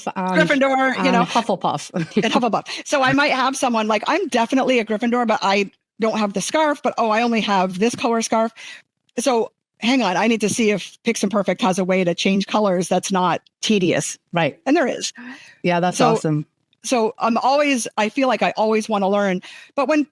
Hufflepuff. And Hufflepuff. So I might have someone like, I'm definitely a Gryffindor, but I don't have the scarf, but I only have this color scarf. So hang on, I need to see if Pix Imperfect has a way to change colors that's not tedious. Right. And there is. Yeah, that's awesome. So I feel like I always want to learn. But when,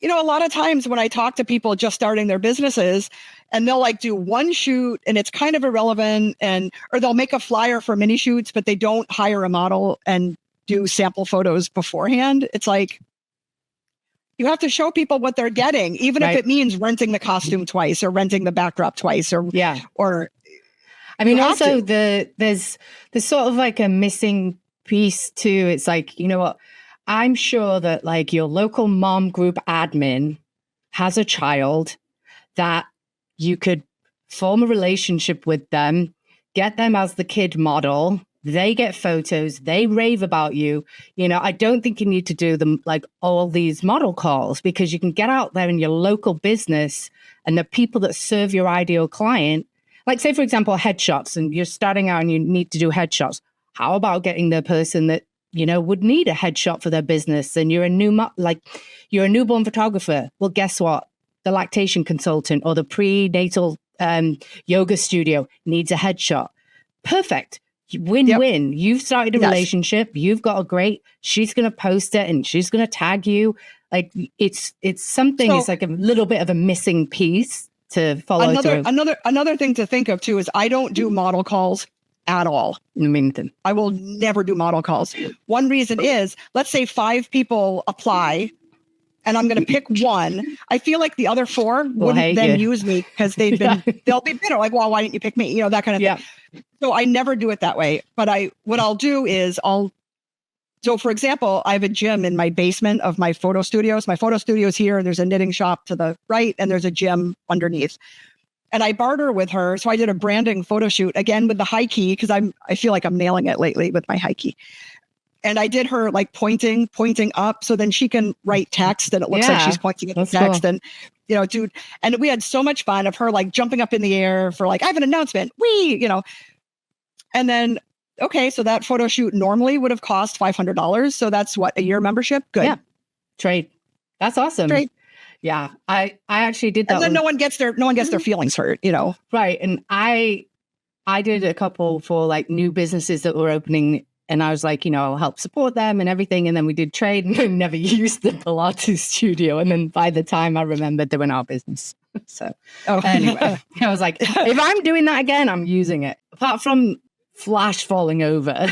a lot of times when I talk to people just starting their businesses and they'll like do one shoot and it's kind of irrelevant or they'll make a flyer for mini shoots, but they don't hire a model and do sample photos beforehand. It's like, you have to show people what they're getting, even if it means renting the costume twice or renting the backdrop twice or I mean, also there's sort of like a missing piece too. It's like, you know what? I'm sure that like your local mom group admin has a child that you could form a relationship with them, get them as the kid model. They get photos, they rave about you. I don't think you need to do them like all these model calls, because you can get out there in your local business and the people that serve your ideal client, like say, for example, headshots, and you're starting out and you need to do headshots. How about getting the person that, would need a headshot for their business, and you're a newborn photographer. Well, guess what? The lactation consultant or the prenatal yoga studio needs a headshot. Perfect. win-win. You've started a Yes. relationship. You've got a great, she's going to post it and she's going to tag you. Like it's something, So- it's like a little bit of a missing piece to follow through. Another thing to think of too is I don't do model calls at all. I mean, I will never do model calls. One reason is, let's say 5 people apply and I'm going to pick one. I feel like the other 4 wouldn't then use me because they'll be bitter. Like, well, why didn't you pick me? You know, that kind of thing. So I never do it that way. But what I'll do is so for example, I have a gym in my basement of my photo studios. My photo studio is here. There's a knitting shop to the right and there's a gym underneath. And I barter with her. So I did a branding photo shoot again with the high key because I feel like I'm nailing it lately with my high key. And I did her like pointing up so then she can write text and it looks like she's pointing at the text. Cool. And, you know, dude, and we had so much fun of her like jumping up in the air for like, I have an announcement. You know, and then, okay, so that photo shoot normally would have cost $500. So that's what, a year membership? Good. Yeah. Trade. That's awesome. Trade. Yeah. I actually did that. And then no one gets their feelings hurt, you know? Right. And I did a couple for like new businesses that were opening. And I was like, you know, I'll help support them and everything. And then we did trade and I never used the Pilates studio. And then by the time I remembered, they went out of business. So anyway, I was like, if I'm doing that again, I'm using it. Apart from flash falling over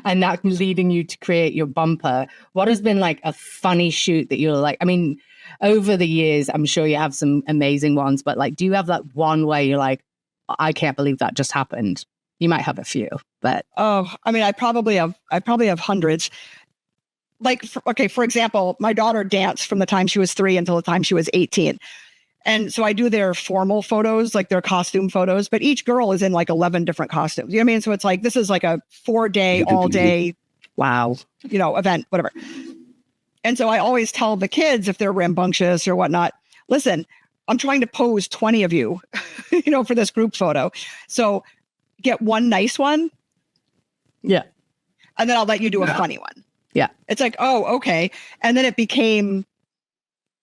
and that leading you to create your bumper, what has been like a funny shoot that you're like, I mean, over the years, I'm sure you have some amazing ones, but like, do you have that one where you're like, I can't believe that just happened? You might have a few, but I mean, I probably have hundreds. Like, for example, my daughter danced from the time she was 3 until the time she was 18. And so I do their formal photos, like their costume photos, but each girl is in like 11 different costumes. You know what I mean? So it's like, this is like a 4-day, all day, wow, you know, event, whatever. And so I always tell the kids if they're rambunctious or whatnot, listen, I'm trying to pose 20 of you, you know, for this group photo. So get one nice one. Yeah. And then I'll let you do a funny one. Yeah. It's like, oh, okay. And then it became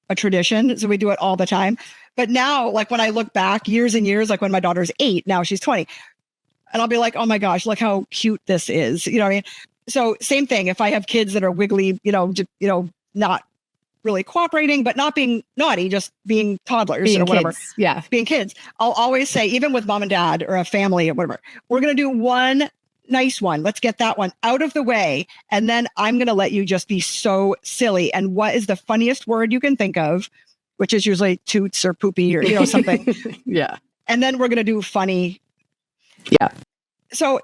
a tradition. So we do it all the time. But now, like when I look back years and years, like when my daughter's 8, now she's 20. And I'll be like, oh my gosh, look how cute this is. You know what I mean? So same thing. If I have kids that are wiggly, not really cooperating, but not being naughty, just being toddlers or whatever. Kids. Yeah. Being kids. I'll always say, even with mom and dad or a family or whatever, we're going to do one nice one. Let's get that one out of the way. And then I'm going to let you just be so silly. And what is the funniest word you can think of, which is usually toots or poopy or, you know, something. Yeah. And then we're going to do funny. Yeah. So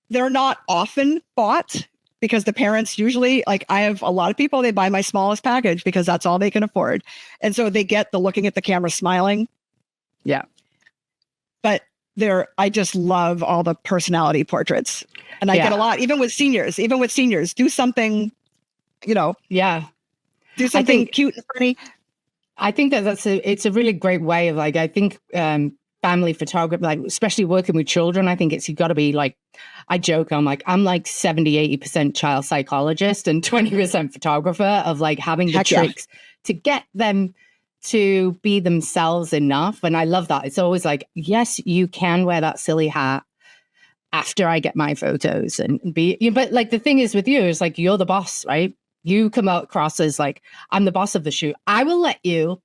they're not often bought because the parents usually, like I have a lot of people, they buy my smallest package because that's all they can afford. And so they get the looking at the camera smiling. Yeah. But I just love all the personality portraits. And I get a lot, even with seniors, do something, you know. Yeah. Do something cute and funny. I think it's a really great way of like, I think family photography, like especially working with children, I think you've got to be like, I joke, I'm like 70-80% child psychologist and 20% photographer of like having the tricks to get them to be themselves enough. And I love that. It's always like, yes, you can wear that silly hat after I get my photos and but like the thing is with you is like, you're the boss, right? You come across as like, I'm the boss of the shoot. I will let you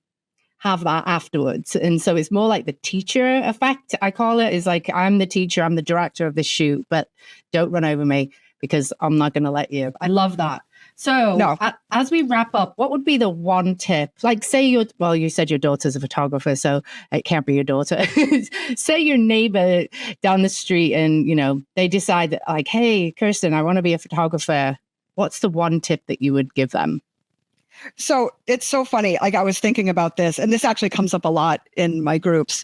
have that afterwards. And so it's more like the teacher effect, I call it, is like, I'm the teacher, I'm the director of the shoot, but don't run over me because I'm not going to let you. I love that. So as we wrap up, what would be the one tip? Like say you said your daughter's a photographer, so it can't be your daughter. Say your neighbor down the street and, you know, they decide that like, hey, Kirsten, I want to be a photographer. What's the one tip that you would give them? So it's so funny. Like I was thinking about this, and this actually comes up a lot in my groups.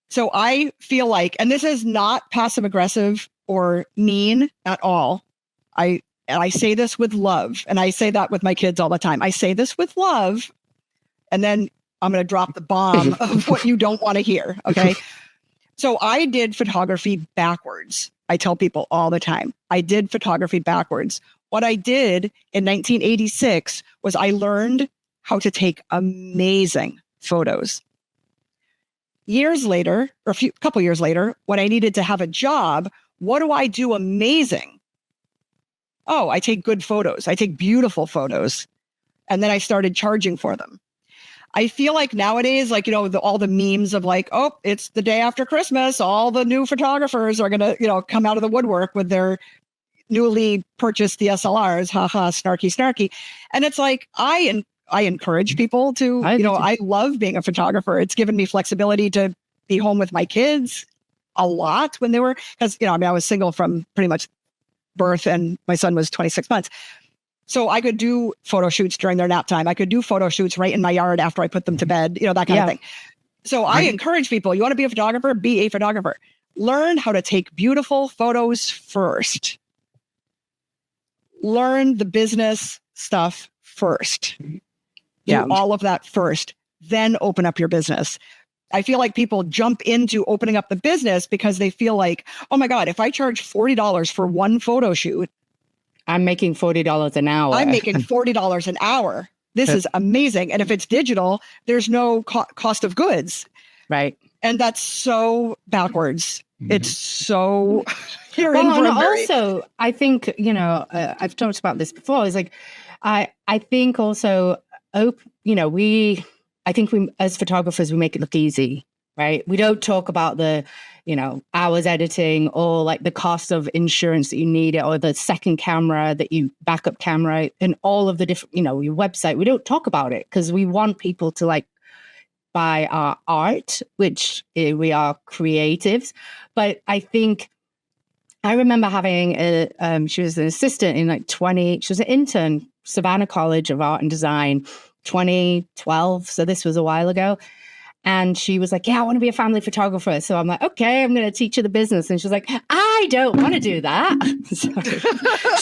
So I feel like, and this is not passive aggressive or mean at all. I say this with love, and I say that with my kids all the time. I say this with love, and then I'm going to drop the bomb of what you don't want to hear. Okay. So I did photography backwards. I tell people all the time, I did photography backwards. What I did in 1986 was I learned how to take amazing photos. Years later, or couple years later, when I needed to have a job, What do I do amazing? Oh, I take good photos. I take beautiful photos. And then I started charging for them. I feel like nowadays, like, all the memes of like, oh, it's the day after Christmas. All the new photographers are going to, come out of the woodwork with their newly purchased DSLRs. Haha, snarky, snarky. And it's like, I encourage people to, I love being a photographer. It's given me flexibility to be home with my kids a lot when they were, because, I was single from pretty much birth and my son was 26 months. So I could do photo shoots during their nap time. I could do photo shoots right in my yard after I put them to bed, that kind of thing. So I encourage people, you want to be a photographer? Be a photographer. Learn how to take beautiful photos first. Learn the business stuff first. Do all of that first, then open up your business. I feel like people jump into opening up the business because they feel like, oh my God, if I charge $40 for one photo shoot, I'm making $40 an hour. I'm making $40 an hour. This is amazing. And if it's digital, there's no cost of goods. Right. And that's so backwards. It's so... Also, I think, I've talked about this before. It's like, I think also, I think we, as photographers, we make it look easy, right? We don't talk about the, hours editing or like the cost of insurance that you need or the second camera that you backup camera and all of the different, your website. We don't talk about it because we want people to like buy our art, which we are creatives. But I think I remember having she was an assistant in she was an intern, Savannah College of Art and Design, 2012. So this was a while ago. And she was like, yeah, I want to be a family photographer. So I'm like, okay, I'm going to teach you the business. And she's like, I don't want to do that. She's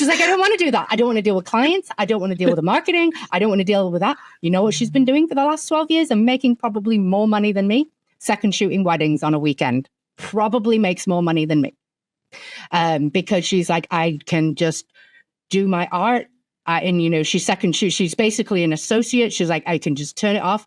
like, I don't want to do that. I don't want to deal with clients. I don't want to deal with the marketing. I don't want to deal with that. You know what she's been doing for the last 12 years and making probably more money than me? Second shooting weddings on a weekend. Probably makes more money than me. Because she's like, I can just do my art. And, she's second shoot. She's basically an associate. She's like, I can just turn it off.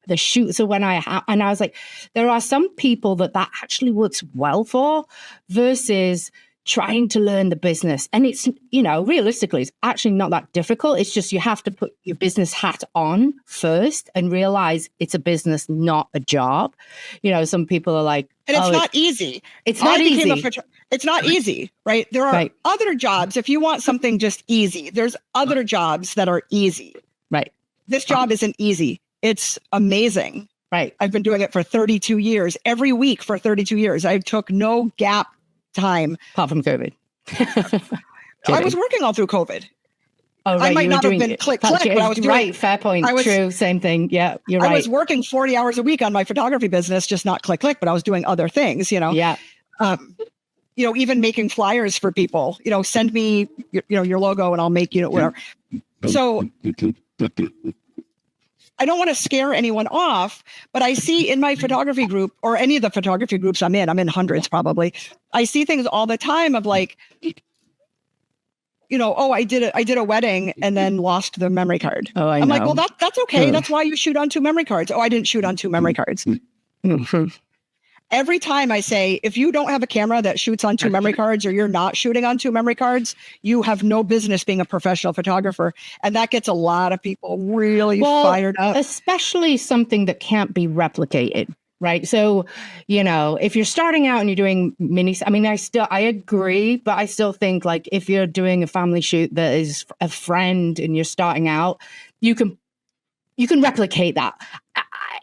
The shoots are when and I was like, there are some people that actually works well for versus trying to learn the business. And it's, realistically, it's actually not that difficult. It's just you have to put your business hat on first and realize it's a business, not a job. Some people are like, and it's not easy. It's not easy. It's not easy, right? There are other jobs. If you want something just easy, there's other jobs that are easy. Right. This job isn't easy. It's amazing. Right. I've been doing it for 32 years. Every week for 32 years. I took no gap time. Apart from COVID. I was working all through COVID. Oh, right. I might not have been click, but I was doing... Right, fair point. True, same thing. Yeah, you're right. I was working 40 hours a week on my photography business, just not click, but I was doing other things, Yeah. Even making flyers for people, send me, your logo and I'll make, whatever. So... I don't want to scare anyone off, but I see in my photography group or any of the photography groups I'm in hundreds probably. I see things all the time of like, oh, I did a wedding and then lost the memory card. Oh, I'm like, well, that's okay. That's why you shoot on 2 memory cards. Oh, I didn't shoot on 2 memory cards. Every time I say, if you don't have a camera that shoots on 2 memory cards or you're not shooting on 2 memory cards, you have no business being a professional photographer. And that gets a lot of people really fired up. Especially something that can't be replicated, right? So, if you're starting out and you're doing I agree, but I still think like if you're doing a family shoot that is a friend and you're starting out, you can replicate that.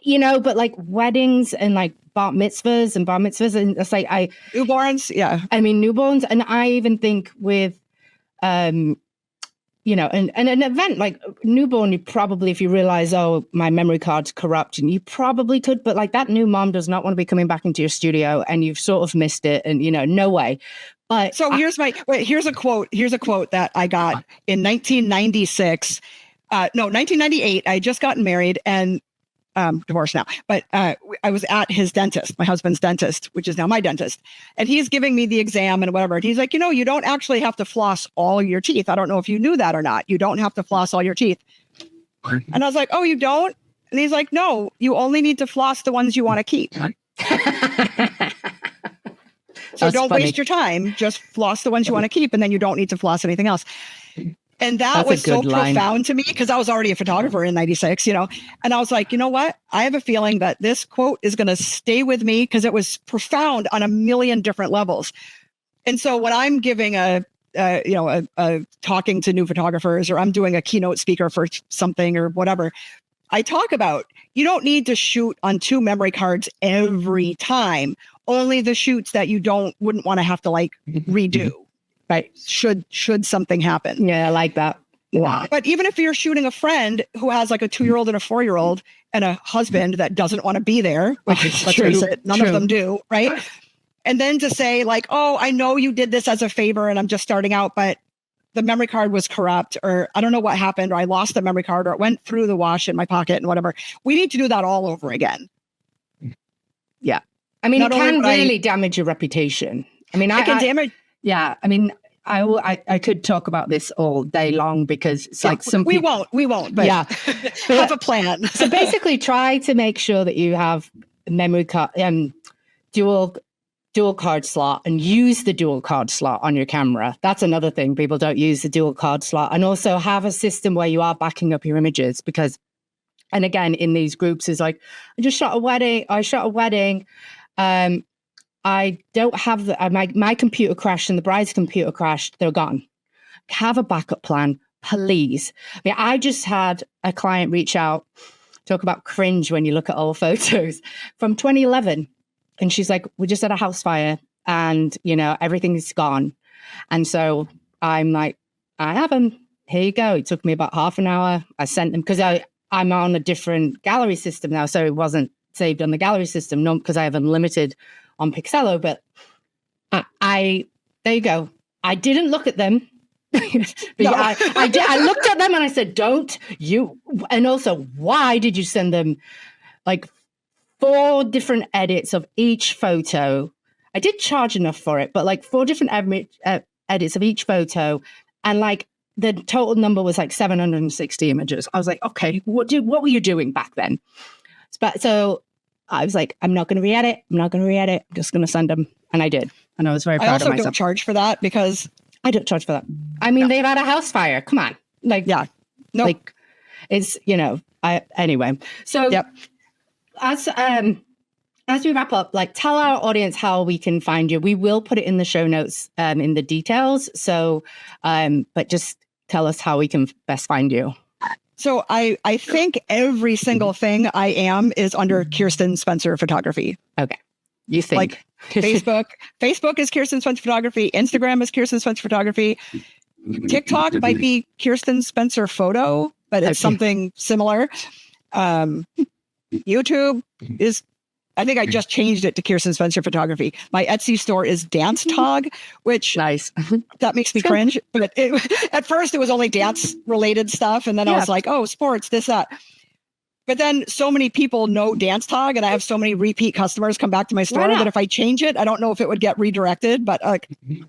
But like weddings and like bar mitzvahs and it's like newborns. Yeah. Newborns. And I even think with, and an event like newborn, you probably, if you realize, oh, my memory card's corrupt and you probably could, but like that new mom does not want to be coming back into your studio and you've sort of missed it and, no way. But so here's a quote that I got in 1996. 1998. I had just gotten married and divorced now, but I was at his dentist, my husband's dentist, which is now my dentist. And he's giving me the exam and whatever. And he's like, you don't actually have to floss all your teeth. I don't know if you knew that or not. You don't have to floss all your teeth. And I was like, oh, you don't? And he's like, no, you only need to floss the ones you want to keep. So So don't waste your time. Just floss the ones you want to keep, and then you don't need to floss anything else. And that was so profound to me because I was already a photographer in 96, and I was like, you know what? I have a feeling that this quote is going to stay with me because it was profound on a million different levels. And so when I'm giving a talking to new photographers, or I'm doing a keynote speaker for something or whatever, I talk about, you don't need to shoot on 2 memory cards every time, only the shoots that you wouldn't want to have to redo. Right. Should something happen. Yeah, I like that. Wow. But even if you're shooting a friend who has a 2-year-old and a 4-year-old and a husband that doesn't want to be there, which let's face it, none of them do, right? And then to say oh, I know you did this as a favor and I'm just starting out, but the memory card was corrupt, or I don't know what happened, or I lost the memory card, or it went through the wash in my pocket and whatever. We need to do that all over again. Yeah. I mean, it can really damage your reputation. I mean, it can damage. Yeah, I mean, I could talk about this all day long because it's we won't. But yeah, have a plan. So basically, try to make sure that you have memory card, dual card slot, and use the dual card slot on your camera. That's another thing. People don't use the dual card slot, and also have a system where you are backing up your images because, and again, in these groups is I just shot a wedding. I shot a wedding. I don't have my computer crashed and the bride's computer crashed. They're gone. Have a backup plan, please. I mean, I just had a client reach out, talk about cringe when you look at old photos from 2011. And she's like, we just had a house fire and, everything's gone. And so I'm like, I have them. Here you go. It took me about half an hour. I sent them because I'm on a different gallery system now. So it wasn't saved on the gallery system, not because I have unlimited on Pixello, but there you go. I didn't look at them. No. I looked at them and I said, don't you, and also, why did you send them 4 different edits of each photo? I did charge enough for it, but 4 different edits of each photo. And the total number was 760 images. I was like, okay, what were you doing back then? So I was like, I'm not going to re-edit. I'm just going to send them. And I did. And I was very proud of myself. I also don't charge for that because I don't charge for that. I mean, they've had a house fire. Come on. Nope. It's, anyway. So as we wrap up, tell our audience how we can find you. We will put it in the show notes in the details. So, but just tell us how we can best find you. So I think every single thing I am is under Kirsten Spencer Photography. Okay. You think Facebook is Kirsten Spencer Photography. Instagram is Kirsten Spencer Photography. TikTok might be Kirsten Spencer Photo, but it's something similar. YouTube is, I think I just changed it to Kirsten Spencer Photography. My Etsy store is Dance Tog, which nice. That makes me cringe. But at first it was only dance related stuff. And then I was like, oh, sports, this, that. But then so many people know Dance Tog, and I have so many repeat customers come back to my store that if I change it, I don't know if it would get redirected, but I wish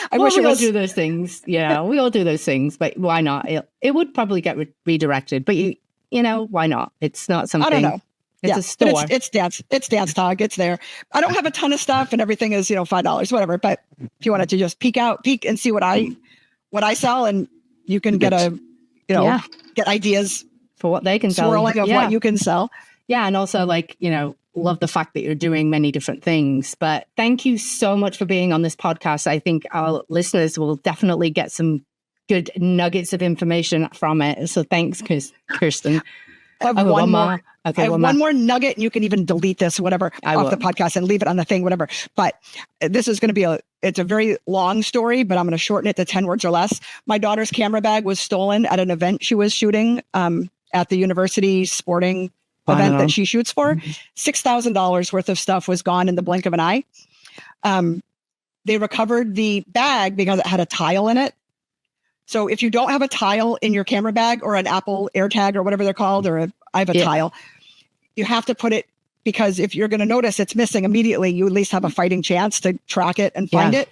it was. We all do those things. Yeah, we all do those things, but why not? It would probably get redirected, but why not? It's not something. I don't know. It's a store. It's Dance Tog. It's there. I don't have a ton of stuff, and everything is $5, whatever. But if you wanted to just peek and see what I sell, and you can get get ideas for what they can sell, swirling of what you can sell. Yeah, and also love the fact that you're doing many different things. But thank you so much for being on this podcast. I think our listeners will definitely get some good nuggets of information from it. So thanks, Kirsten. I have one more. Okay, one more nugget, and you can even delete this, whatever, off the podcast and leave it on the thing, whatever. But this is going to be it's a very long story, but I'm going to shorten it to 10 words or less. My daughter's camera bag was stolen at an event she was shooting at the university sporting event that she shoots for. $6,000 worth of stuff was gone in the blink of an eye. They recovered the bag because it had a tile in it. So if you don't have a tile in your camera bag, or an Apple AirTag, or whatever they're called, or I have a tile, you have to put it, because if you're going to notice it's missing immediately, you at least have a fighting chance to track it and find it.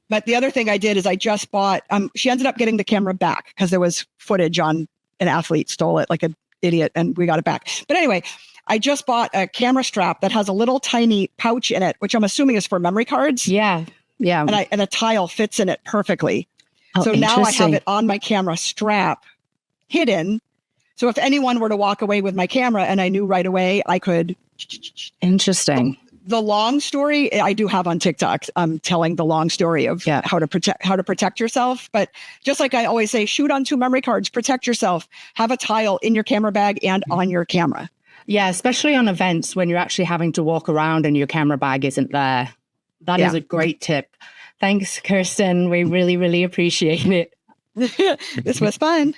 But the other thing I did is I just bought, she ended up getting the camera back because there was footage on an athlete stole it like an idiot, and we got it back. But anyway, I just bought a camera strap that has a little tiny pouch in it, which I'm assuming is for memory cards. Yeah. Yeah. And a tile fits in it perfectly. Oh, so now I have it on my camera strap hidden. So if anyone were to walk away with my camera and I knew right away, I could. Interesting. The long story I do have on TikTok. I'm telling the long story of how to protect yourself. But just like I always say, shoot on 2 memory cards, protect yourself, have a tile in your camera bag and on your camera. Yeah, especially on events when you're actually having to walk around and your camera bag isn't there. That is a great tip. Thanks, Kirsten. We really, really appreciate it. This was fun.